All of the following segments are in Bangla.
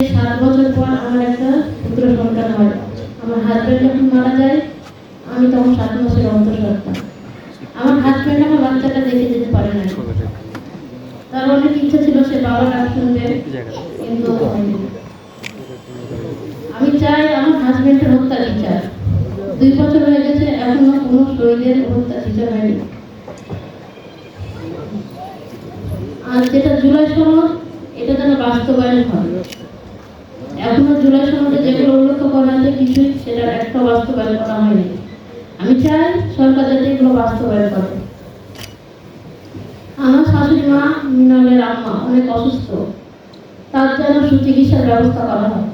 7 বছর পর আমার একটা পুত্র সন্তান হয়। আমার হাজবেন্ড যখন মারা যায় আমি তখন 7 মাসের অন্তঃসত্ত্বা। আমার হাজবেন্ড আমার বাচ্চাটা দেখে যেতে পারে না। তার অনেক ইচ্ছা ছিল সে বাবার ডাক শুনবে, কিন্তু আমি চাই আমার হাজবেন্ডের হত্যা বিচার। 2 বছর হয়ে গেছে, এখনো কোনো শহীদের হত্যা বিচার হয়নি। আর যেটা জুলাই সনদ, এটা যেন বাস্তবায়ন হয়। এখনো জুলাই সনদে যেগুলো উল্লেখ করা আছে কিছুই সেটার একটা বাস্তবায়ন করা হয়নি। আমি চাই সরকার যাতে এগুলো বাস্তবায়ন করে। আমার শাশুড়ি মা মিনালের আম্মা অনেক অসুস্থ, তার যেন সুচিকিৎসার ব্যবস্থা করা হয়।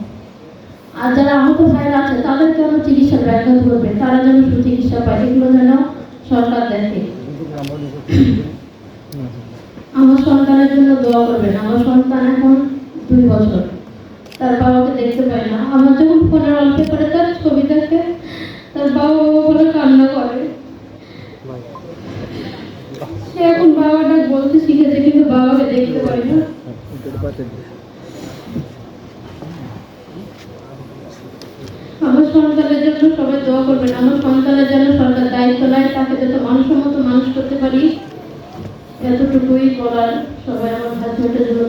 আর যারা আহত ভাইরা আছে তাদের যেন চিকিৎসার ব্যাঘাত করবে, তারা যেন সুচিকিৎসা পায়, এগুলো যেন সরকার দেখে। আমার সন্তানের জন্য দোয়া করবেন। আমার সন্তান এখন 2 বছর, তার বাবাকে দেখতে পাই না। আমার যখন ফোনের অল্প করে তার ছবি দেখে তার বাবা বলে কান্না করে। সে এখন বাবাটা বলতে শিখেছে, কিন্তু বাবাকে দেখতে পাই না। আমার সন্তানের জন্য সবাই দোয়া করবেন। আমার সন্তানের জন্য সরকার দায়িত্ব নেয়, তাকে যত মানুষের মতো মানুষ করতে পারি এতটুকুই বলার। সবাই আমার হাজবেন্ডের জন্য